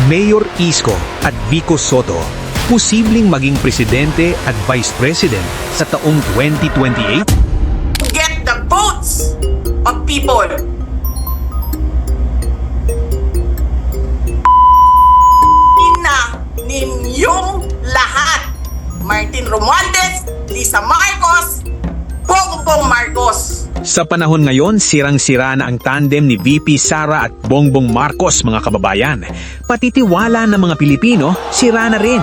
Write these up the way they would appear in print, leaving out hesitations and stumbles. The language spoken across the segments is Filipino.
Mayor Isko at Vico Soto, posibleng maging presidente at vice president sa taong 2028? Get the votes of people. Ina ninyong lahat. Martin Romualdez, Lisa Marcos, Bongbong Marcos. Sa panahon ngayon, sirang-sira na ang tandem ni VP Sara at Bongbong Marcos, mga kababayan. Patitiwala ng mga Pilipino, sira na rin.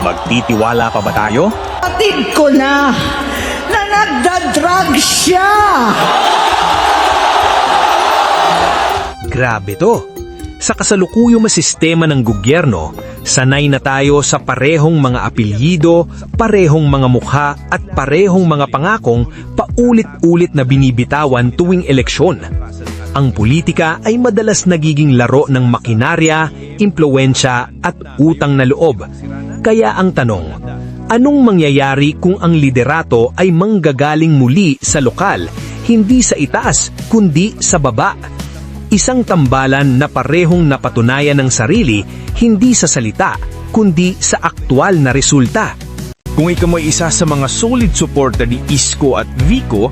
Magtitiwala pa ba tayo? Atid ko na nagdadrag siya. Grabe to. Sa kasalukuyang sistema ng gobyerno, sanay na tayo sa parehong mga apelyido, parehong mga mukha at parehong mga pangakong paulit-ulit na binibitawan tuwing eleksyon. Ang politika ay madalas nagiging laro ng makinarya, impluwensya at utang na loob. Kaya ang tanong, anong mangyayari kung ang liderato ay manggagaling muli sa lokal, hindi sa itaas kundi sa baba? Isang tambalan na parehong napatunayan ng sarili, hindi sa salita, kundi sa aktwal na resulta. Kung ikaw ay isa sa mga solid supporter ni Isko at Vico,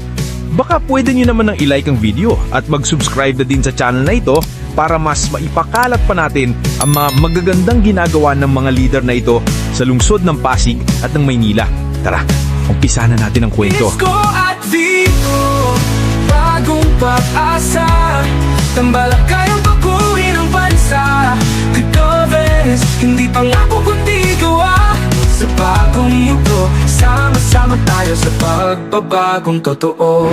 baka pwede nyo naman nang ilike ang video at mag-subscribe na din sa channel na ito para mas maipakalat pa natin ang mga magagandang ginagawa ng mga leader na ito sa lungsod ng Pasig at ng Maynila. Tara, umpisa na natin ang kwento. Isko at Vico, bagong pag-asa. Tambalak kayong baguhin ang bansa. Good governance, hindi pangako kundi gawa. Sa bagong mundo, sama-sama tayo sa pagbabagong totoo.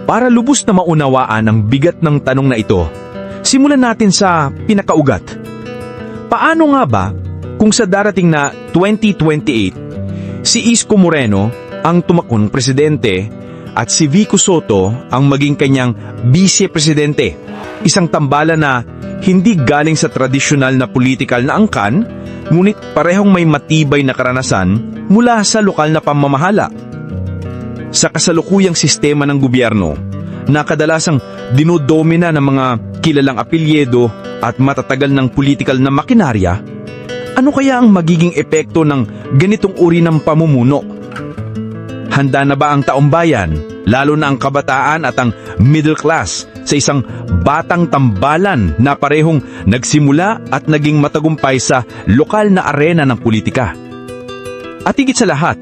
Para lubos na maunawaan ang bigat ng tanong na ito, simulan natin sa pinakaugat. Paano nga ba kung sa darating na 2028, si Isko Moreno ang tumakbong presidente at si Vico Soto ang maging kanyang vice-presidente? Isang tambalan na hindi galing sa tradisyonal na politikal na angkan, ngunit parehong may matibay na karanasan mula sa lokal na pamamahala. Sa kasalukuyang sistema ng gobyerno, na kadalasang dinodomina ng mga kilalang apelyedo at matatagal ng politikal na makinarya, ano kaya ang magiging epekto ng ganitong uri ng pamumuno? Handa na ba ang taumbayan, lalo na ang kabataan at ang middle class, sa isang batang tambalan na parehong nagsimula at naging matagumpay sa lokal na arena ng politika? At higit sa lahat,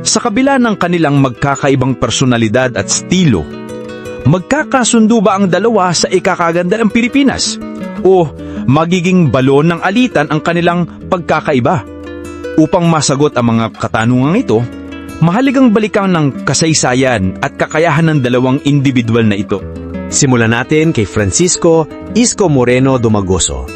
sa kabila ng kanilang magkakaibang personalidad at estilo, magkakasundo ba ang dalawa sa ikakaganda ng Pilipinas? O magiging balon ng alitan ang kanilang pagkakaiba? Upang masagot ang mga katanungang ito, mahalagang balikan ng kasaysayan at kakayahan ng dalawang individual na ito. Simulan natin kay Francisco Isko Moreno Dumagoso.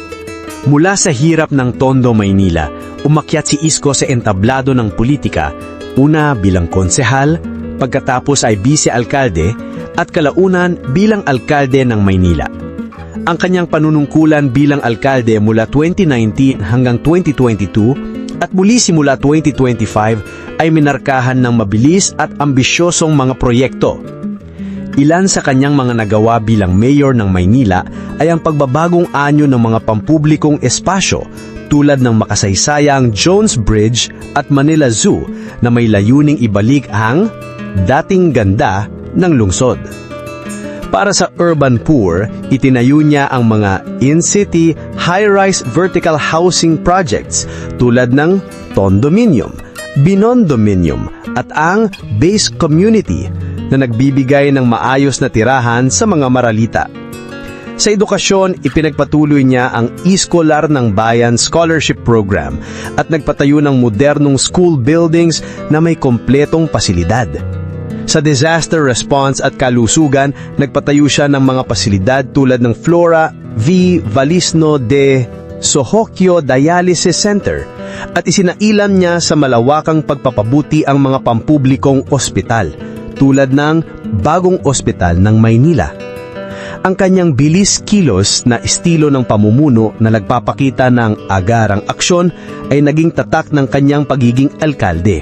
Mula sa hirap ng Tondo, Maynila, umakyat si Isko sa entablado ng politika, una bilang konsehal, pagkatapos ay vice-alkalde at kalaunan bilang alkalde ng Maynila. Ang kanyang panunungkulan bilang alkalde mula 2019 hanggang 2022 at muli simula 2025 ay minarkahan ng mabilis at ambisyosong mga proyekto. Ilan sa kanyang mga nagawa bilang mayor ng Maynila ay ang pagbabagong anyo ng mga pampublikong espasyo tulad ng makasaysayang Jones Bridge at Manila Zoo na may layuning ibalik ang dating ganda ng lungsod. Para sa urban poor, itinayo niya ang mga in-city high-rise vertical housing projects tulad ng Tondominium, Binondominium at ang Base Community na nagbibigay ng maayos na tirahan sa mga maralita. Sa edukasyon, ipinagpatuloy niya ang Iskolar ng Bayan Scholarship Program at nagpatayo ng modernong school buildings na may kompletong pasilidad. Sa disaster response at kalusugan, nagpatayo siya ng mga pasilidad tulad ng Flora V. Valisno de Sohokyo Dialysis Center at isinailam niya sa malawakang pagpapabuti ang mga pampublikong ospital tulad ng Bagong Ospital ng Maynila. Ang kanyang bilis kilos na estilo ng pamumuno na nagpapakita ng agarang aksyon ay naging tatak ng kanyang pagiging alkalde.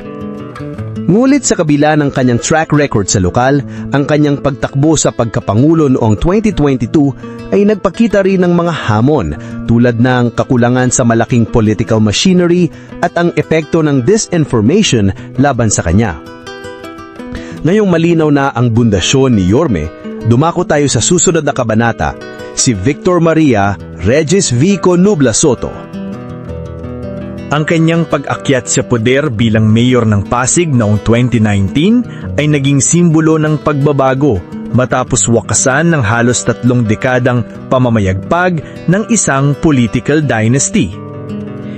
Ngulit sa kabila ng kanyang track record sa lokal, ang kanyang pagtakbo sa pagkapangulo noong 2022 ay nagpakita rin ng mga hamon tulad ng kakulangan sa malaking political machinery at ang epekto ng disinformation laban sa kanya. Ngayong malinaw na ang bundasyon ni Yorme, dumako tayo sa susunod na kabanata, si Victor Maria Regis Vico Nubla Soto. Ang kanyang pag-akyat sa poder bilang mayor ng Pasig noong 2019 ay naging simbolo ng pagbabago matapos wakasan ng halos 3 dekadang pamamayagpag ng isang political dynasty.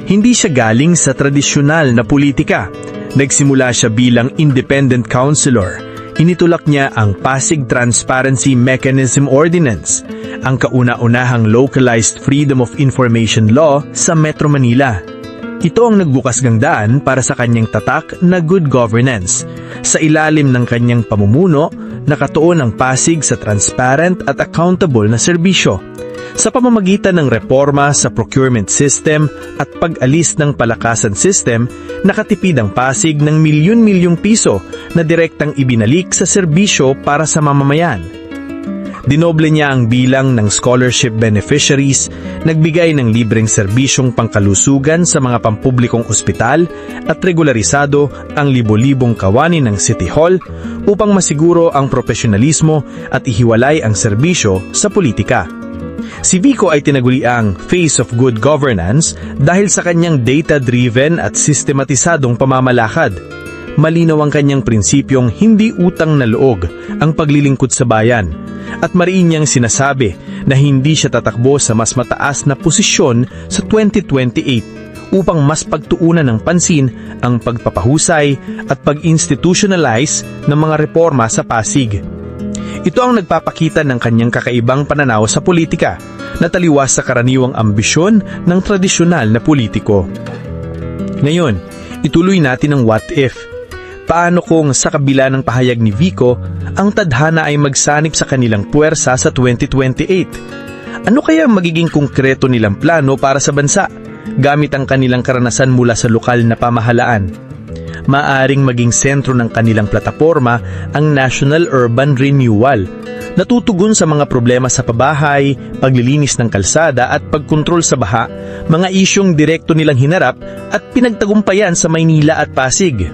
Hindi siya galing sa tradisyonal na politika. Nagsimula siya bilang independent councilor. Initulak niya ang Pasig Transparency Mechanism Ordinance, ang kauna-unahang localized Freedom of Information Law sa Metro Manila. Ito ang nagbukas ng daan para sa kanyang tatak na good governance. Sa ilalim ng kanyang pamumuno, nakatuon ang Pasig sa transparent at accountable na serbisyo. Sa pamamagitan ng reforma sa procurement system at pag-alis ng palakasan system, nakatipid ang Pasig ng milyon-milyong piso na direktang ibinalik sa serbisyo para sa mamamayan. Dinoble niya ang bilang ng scholarship beneficiaries, nagbigay ng libreng serbisyong pangkalusugan sa mga pampublikong ospital at regularisado ang libo-libong kawani ng City Hall upang masiguro ang profesionalismo at ihiwalay ang serbisyo sa politika. Si Vico ay tinaguri ang face of good governance dahil sa kanyang data-driven at sistematisadong pamamalakad. Malinaw ang kanyang prinsipyong hindi utang na loob ang paglilingkod sa bayan at mariin niyang sinasabi na hindi siya tatakbo sa mas mataas na posisyon sa 2028 upang mas pagtuunan ng pansin ang pagpapahusay at pag-institutionalize ng mga reforma sa Pasig. Ito ang nagpapakita ng kanyang kakaibang pananaw sa politika na taliwas sa karaniwang ambisyon ng tradisyonal na politiko. Ngayon, ituloy natin ang what if. Paano kung sa kabila ng pahayag ni Vico, ang tadhana ay magsanib sa kanilang puwersa sa 2028? Ano kaya magiging konkreto nilang plano para sa bansa, gamit ang kanilang karanasan mula sa lokal na pamahalaan? Maaring maging sentro ng kanilang plataporma ang National Urban Renewal, natutugon sa mga problema sa pabahay, paglilinis ng kalsada at pagkontrol sa baha, mga isyong direkto nilang hinarap at pinagtagumpayan sa Maynila at Pasig.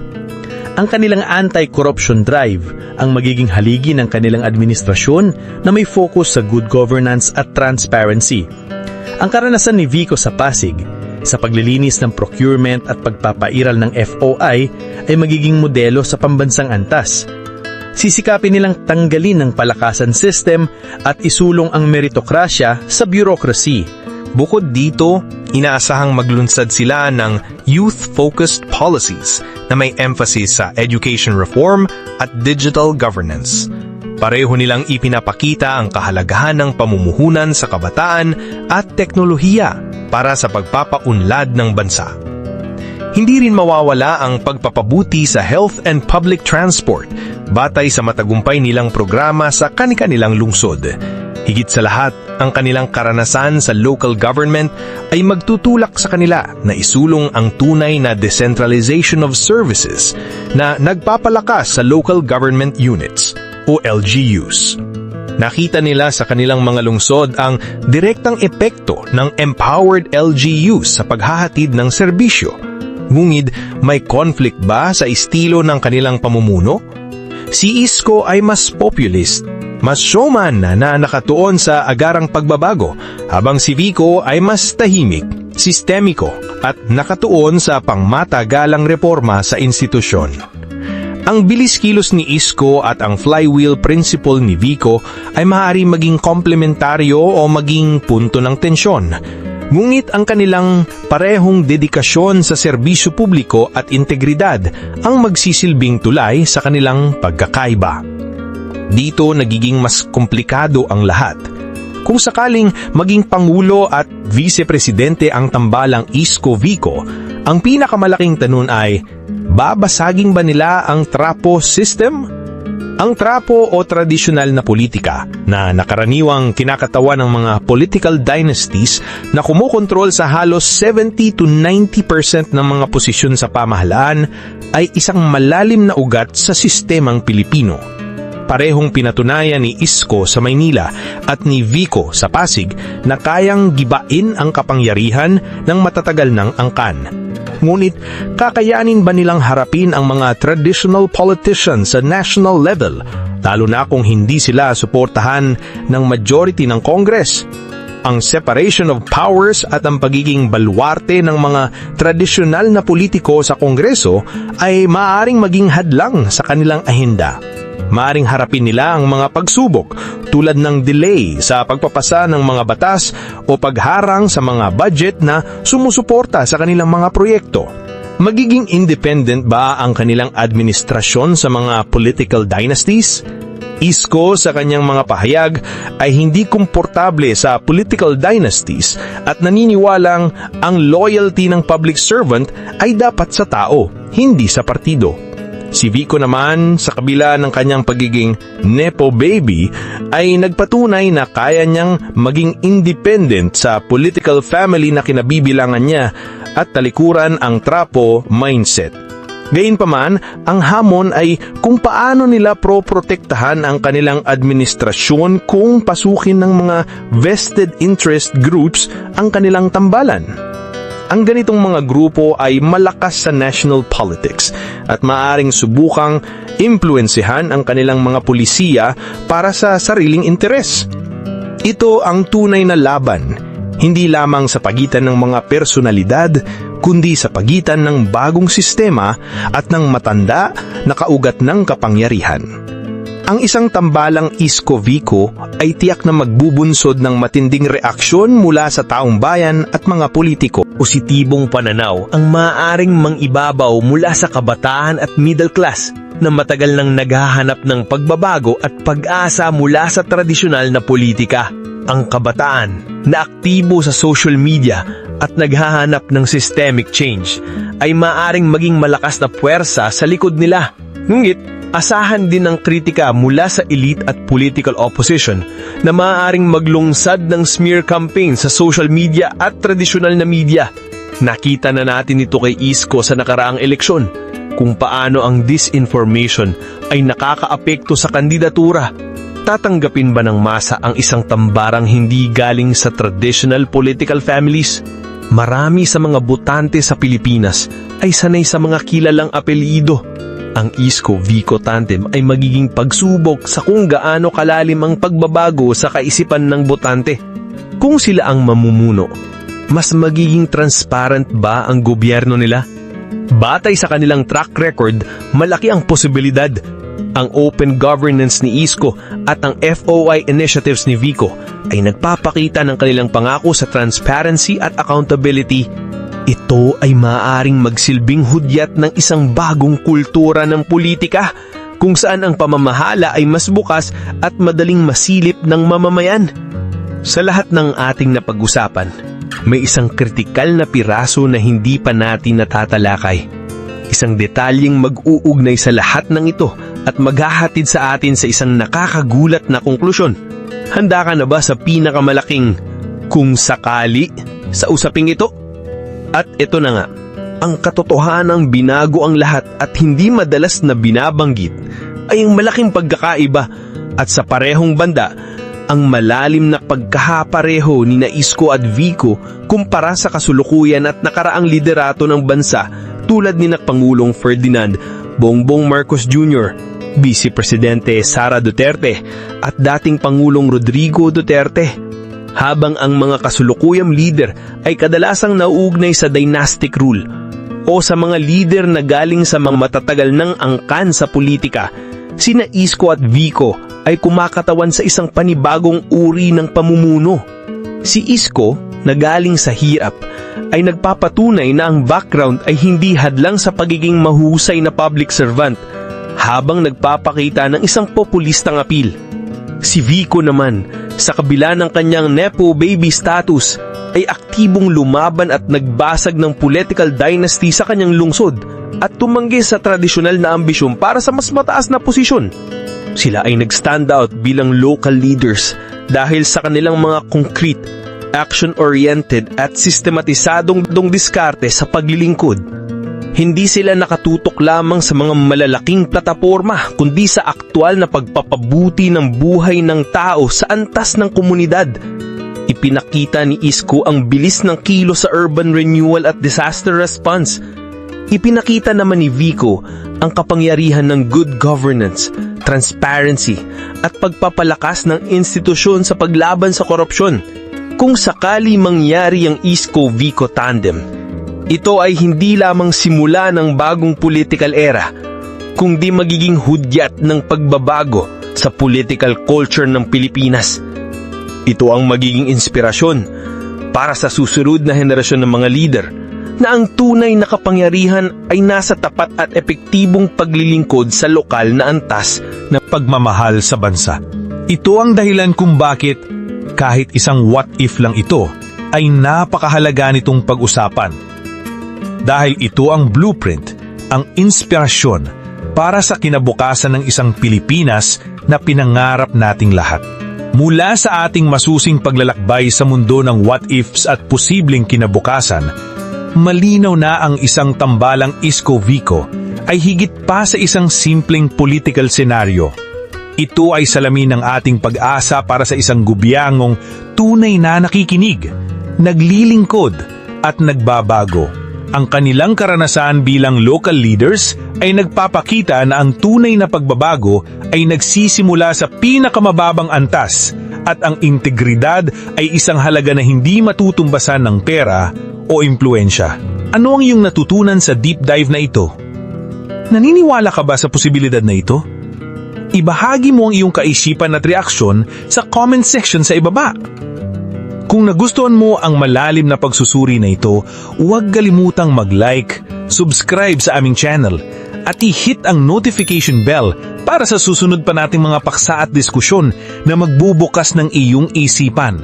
Ang kanilang anti-corruption drive ang magiging haligi ng kanilang administrasyon na may focus sa good governance at transparency. Ang karanasan ni Vico sa Pasig, sa paglilinis ng procurement at pagpapairal ng FOI ay magiging modelo sa pambansang antas. Sisikapin nilang tanggalin ang palakasan system at isulong ang meritokrasya sa bureaucracy. Bukod dito, inaasahang maglunsad sila ng youth-focused policies na may emphasis sa education reform at digital governance. Pareho nilang ipinapakita ang kahalagahan ng pamumuhunan sa kabataan at teknolohiya para sa pagpapaunlad ng bansa. Hindi rin mawawala ang pagpapabuti sa health and public transport batay sa matagumpay nilang programa sa kani-kanilang lungsod. Higit sa lahat, ang kanilang karanasan sa local government ay magtutulak sa kanila na isulong ang tunay na decentralization of services na nagpapalakas sa local government units o LGUs. Nakita nila sa kanilang mga lungsod ang direktang epekto ng empowered LGUs sa paghahatid ng serbisyo. Ngunit may conflict ba sa estilo ng kanilang pamumuno? Si Isko ay mas populist, mas showman na nakatuon sa agarang pagbabago, habang si Vico ay mas tahimik, sistemiko at nakatuon sa pangmatagalang reforma sa institusyon. Ang bilis kilos ni Isko at ang flywheel principle ni Vico ay maaari maging komplementaryo o maging punto ng tensyon. Ngunit ang kanilang parehong dedikasyon sa serbisyo publiko at integridad ang magsisilbing tulay sa kanilang pagkakaiba. Dito nagiging mas komplikado ang lahat. Kung sakaling maging Pangulo at Vice-Presidente ang tambalang Isko Vico, ang pinakamalaking tanong ay, babasagin ba nila ang trapo system? Ang trapo o tradisyonal na politika na nakaraniwang kinakatawan ng mga political dynasties na kumukontrol sa halos 70 to 90% ng mga posisyon sa pamahalaan ay isang malalim na ugat sa sistemang Pilipino. Parehong pinatunayan ni Isko sa Maynila at ni Vico sa Pasig na kayang gibain ang kapangyarihan ng matatagal ng angkan. Ngunit, kakayanin ba nilang harapin ang mga traditional politicians sa national level, lalo na kung hindi sila suportahan ng majority ng Congress? Ang separation of powers at ang pagiging baluarte ng mga tradisyonal na politiko sa Kongreso ay maaaring maging hadlang sa kanilang ahenda. Maaring harapin nila ang mga pagsubok tulad ng delay sa pagpapasa ng mga batas o pagharang sa mga budget na sumusuporta sa kanilang mga proyekto. Magiging independent ba ang kanilang administrasyon sa mga political dynasties? Isko sa kanyang mga pahayag ay hindi komportable sa political dynasties at naniniwalang ang loyalty ng public servant ay dapat sa tao, hindi sa partido. Si Vico naman, sa kabila ng kanyang pagiging nepo baby, ay nagpatunay na kaya niyang maging independent sa political family na kinabibilangan niya at talikuran ang trapo mindset. Gayunpaman, ang hamon ay kung paano nila proprotektahan ang kanilang administrasyon kung pasukin ng mga vested interest groups ang kanilang tambalan. Ang ganitong mga grupo ay malakas sa national politics at maaaring subukang impluensihan ang kanilang mga pulisiya para sa sariling interes. Ito ang tunay na laban, hindi lamang sa pagitan ng mga personalidad, kundi sa pagitan ng bagong sistema at ng matanda na kaugat ng kapangyarihan. Ang isang tambalang Isko Vico ay tiyak na magbubunsod ng matinding reaksyon mula sa taong bayan at mga politiko. Positibong pananaw ang maaaring mangibabaw mula sa kabataan at middle class na matagal nang naghahanap ng pagbabago at pag-asa mula sa tradisyonal na politika. Ang kabataan na aktibo sa social media at naghahanap ng systemic change ay maaaring maging malakas na puwersa sa likod nila. Ngunit, asahan din ang kritika mula sa elite at political opposition na maaaring maglungsad ng smear campaign sa social media at tradisyonal na media. Nakita na natin ito kay Isko sa nakaraang eleksyon, kung paano ang disinformation ay nakakaapekto sa kandidatura. Tatanggapin ba ng masa ang isang tambarang hindi galing sa traditional political families? Marami sa mga botante sa Pilipinas ay sanay sa mga kilalang apelyido. Ang Isko Vico tandem ay magiging pagsubok sa kung gaano kalalim ang pagbabago sa kaisipan ng botante. Kung sila ang mamumuno, mas magiging transparent ba ang gobyerno nila? Batay sa kanilang track record, malaki ang posibilidad. Ang open governance ni Isko at ang FOI initiatives ni Vico ay nagpapakita ng kanilang pangako sa transparency at accountability. Ito ay maaaring magsilbing hudyat ng isang bagong kultura ng politika kung saan ang pamamahala ay mas bukas at madaling masilip ng mamamayan. Sa lahat ng ating napag-usapan, may isang kritikal na piraso na hindi pa natin natatalakay. Isang detalyeng mag-uugnay sa lahat ng ito at maghahatid sa atin sa isang nakakagulat na konklusyon. Handa ka na ba sa pinakamalaking kung sakali sa usaping ito? At ito na nga, ang katotohanang binago ang lahat at hindi madalas na binabanggit ay ang malaking pagkakaiba at sa parehong banda, ang malalim na pagkahapareho ni Isko at Vico kumpara sa kasulukuyan at nakaraang liderato ng bansa tulad ni Pangulong Ferdinand Bongbong Marcos Jr., Vice Presidente Sara Duterte at dating Pangulong Rodrigo Duterte. Habang ang mga kasulukuyang leader ay kadalasang nauugnay sa dynastic rule o sa mga leader na galing sa mga matatagal ng angkan sa politika, sina Isko at Vico ay kumakatawan sa isang panibagong uri ng pamumuno. Si Isko, na galing sa hirap, ay nagpapatunay na ang background ay hindi hadlang sa pagiging mahusay na public servant, habang nagpapakita ng isang populistang appeal. Si Vico naman, sa kabila ng kanyang nepo baby status, ay aktibong lumaban at nagbasag ng political dynasty sa kanyang lungsod at tumanggi sa tradisyonal na ambisyon para sa mas mataas na posisyon. Sila ay nag-stand out bilang local leaders dahil sa kanilang mga concrete, action-oriented at sistematisadong diskarte sa paglilingkod. Hindi sila nakatutok lamang sa mga malalaking plataporma kundi sa aktwal na pagpapabuti ng buhay ng tao sa antas ng komunidad. Ipinakita ni Isko ang bilis ng kilo sa urban renewal at disaster response. Ipinakita naman ni Vico ang kapangyarihan ng good governance, transparency at pagpapalakas ng institusyon sa paglaban sa korupsyon. Kung sakali mangyari ang Isko-Vico tandem, ito ay hindi lamang simula ng bagong political era, kundi magiging hudyat ng pagbabago sa political culture ng Pilipinas. Ito ang magiging inspirasyon para sa susunod na henerasyon ng mga leader na ang tunay na kapangyarihan ay nasa tapat at epektibong paglilingkod sa lokal na antas na Pagmamahal sa bansa. Ito ang dahilan kung bakit kahit isang what if lang ito ay napakahalaga nitong pag-usapan. Dahil ito ang blueprint, ang inspirasyon para sa kinabukasan ng isang Pilipinas na pinangarap nating lahat. Mula sa ating masusing paglalakbay sa mundo ng what ifs at posibleng kinabukasan, malinaw na ang isang tambalang Isko-Vico ay higit pa sa isang simpleng political scenario. Ito ay salamin ng ating pag-asa para sa isang gobyernong tunay na nakikinig, naglilingkod at nagbabago. Ang kanilang karanasan bilang local leaders ay nagpapakita na ang tunay na pagbabago ay nagsisimula sa pinakamababang antas at ang integridad ay isang halaga na hindi matutumbasan ng pera o impluensya. Ano ang iyong natutunan sa deep dive na ito? Naniniwala ka ba sa posibilidad na ito? Ibahagi mo ang iyong kaisipan at reaksyon sa comment section sa ibaba. Kung nagustuhan mo ang malalim na pagsusuri na ito, huwag kalimutang mag-like, subscribe sa aming channel, at i-hit ang notification bell para sa susunod pa nating mga paksa at diskusyon na magbubukas ng iyong isipan.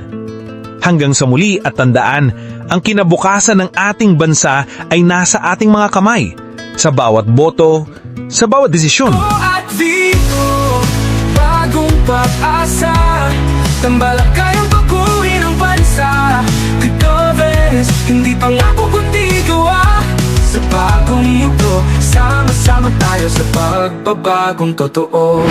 Hanggang sa muli at tandaan, ang kinabukasan ng ating bansa ay nasa ating mga kamay, sa bawat boto, sa bawat desisyon. At Vico, bagong pag-asa, tambalak kayong baguhin ang bansa. Good governance, hindi pangako kundi gawa. Sa bagong mundo, sama-sama tayo sa pagbabagong totoo.